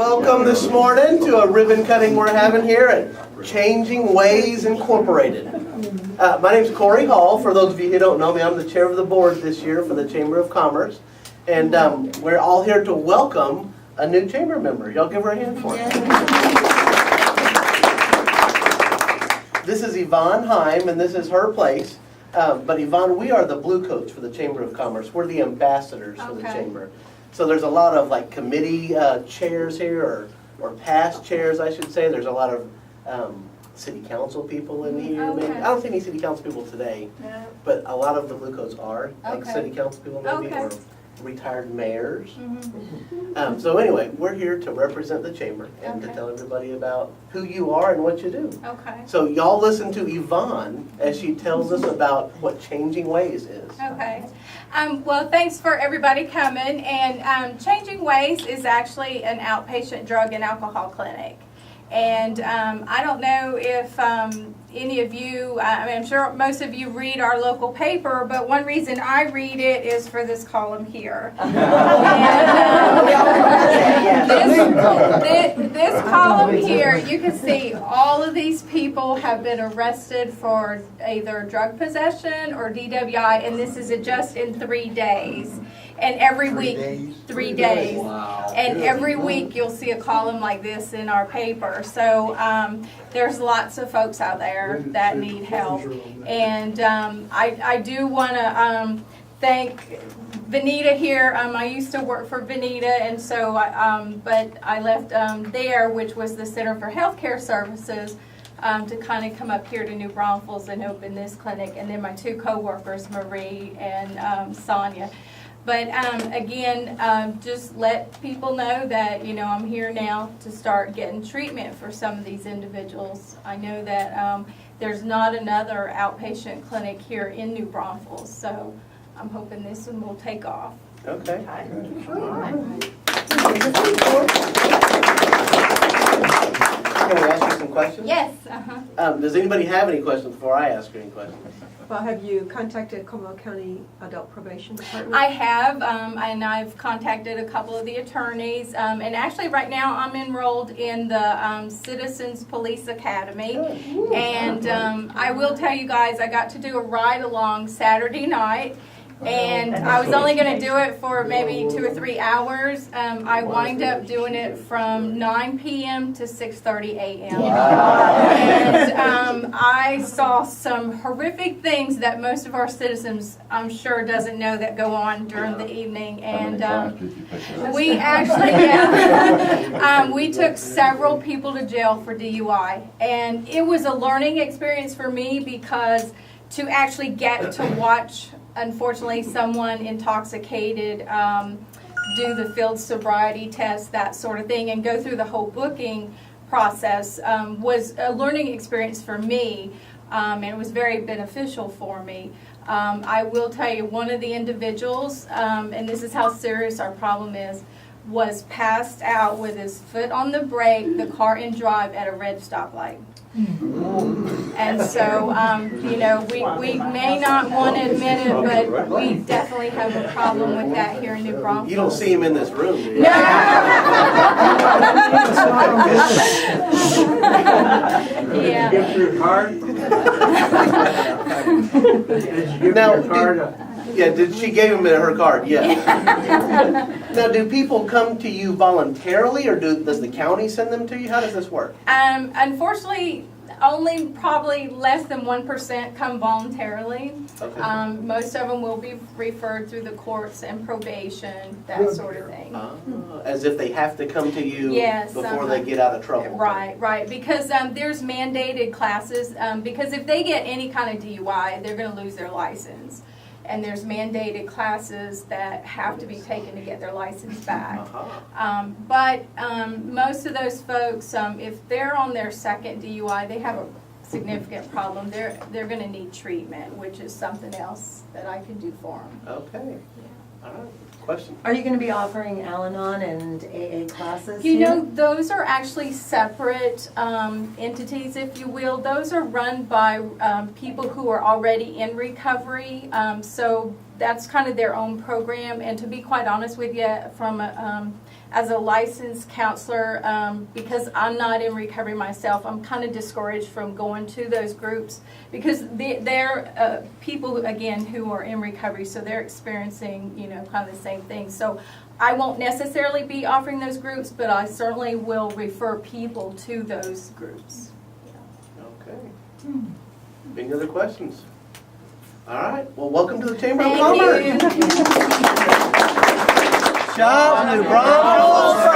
Welcome this morning to a ribbon cutting we're having here at Changing Ways Incorporated. My name is Corey Hall. For those of you who don't know me, I'm the chair of the board this year for the Chamber of Commerce. And we're all here to welcome a new chamber member. Y'all give her a hand for it. This is Yvonne Heim, and this is her place. But Yvonne, we are the blue coats for the Chamber of Commerce. We're the ambassadors for the Chamber. So there's a lot of like committee chairs here, or past chairs, I should say. There's a lot of city council people in here. Okay. Maybe. I don't see any city council people today, No. but a lot of the blue coats are like Okay. city council people maybe, Okay. or retired mayors. Mm-hmm. So anyway, we're here to represent the chamber and to Okay. tell everybody about who you are and what you do. Okay. So y'all listen to Yvonne as she tells us about what Changing Ways is. Okay. Well, thanks for everybody coming. And Changing Ways is actually an outpatient drug and alcohol clinic. And I don't know if any of you, I mean, I'm sure most of you read our local paper, but one reason I read it is for this column here. And, this column here, you can see all of these people have been arrested for either drug possession or DWI, and this is just in 3 days. And every week, 3 days. Wow. And every week you'll see a column like this in our paper. So there's lots of folks out there that need help. And I do want to thank Vanita here. I used to work for Vanita, and so but I left there, which was the Center for Healthcare Services, to kind of come up here to New Braunfels and open this clinic. And then my two co-workers, Marie and Sonia. But again, just let people know that, you know, I'm here now to start getting treatment for some of these individuals. I know that there's not another outpatient clinic here in New Braunfels, so I'm hoping this one will take off. Okay. Can we ask you some questions? Yes. Does anybody have any questions before I ask you any questions? Well, have you contacted Comal County Adult Probation Department? I have, and I've contacted a couple of the attorneys, and actually right now I'm enrolled in the Citizens Police Academy, and I will tell you guys, I got to do a ride-along Saturday night, and I was only going to do it for maybe 2 or 3 hours. I wind up doing it from 9 p.m. to 6:30 a.m. And I saw some horrific things that most of our citizens, I'm sure, doesn't know that go on during the evening. And we actually, we took several people to jail for DUI, and it was a learning experience for me because to actually get to watch, unfortunately, someone intoxicated do the field sobriety test, that sort of thing, and go through the whole booking process was a learning experience for me, and it was very beneficial for me. I will tell you, one of the individuals, and this is how serious our problem is, was passed out with his foot on the brake, the car in drive at a red stoplight. And so, you know, we may not want to admit it, but we definitely have a problem with that here in New Braunfels. You don't see him in this room, do you? No! Yeah. Get your card? Did you give Now, your card? She gave him her card, yes. Now, do people come to you voluntarily, or does the county send them to you? How does this work? Unfortunately, only probably less than 1% come voluntarily. Okay. Most of them will be referred through the courts and probation, that sort of thing. As if they have to come to you Yes, before they get out of trouble. Right, because there's mandated classes, because if they get any kind of DUI, they're going to lose their license. And there's mandated classes that have to be taken to get their license back. But most of those folks, if they're on their second DUI, they have a significant problem. They're going to need treatment, which is something else that I can do for them. Okay. All right. Question? Are you going to be offering Al-Anon and AA classes? You here? know, those are actually separate entities, if you will. Those are run by people who are already in recovery. So that's kind of their own program. And to be quite honest with you, from as a licensed counselor, because I'm not in recovery myself, I'm kind of discouraged from going to those groups because they're people, again, who are in recovery, so they're experiencing, kind of the same thing. So I won't necessarily be offering those groups, but I certainly will refer people to those groups. Okay. Any other questions? All right. Well, welcome to the Chamber of Thank Commerce. you. Shop New Braunfels.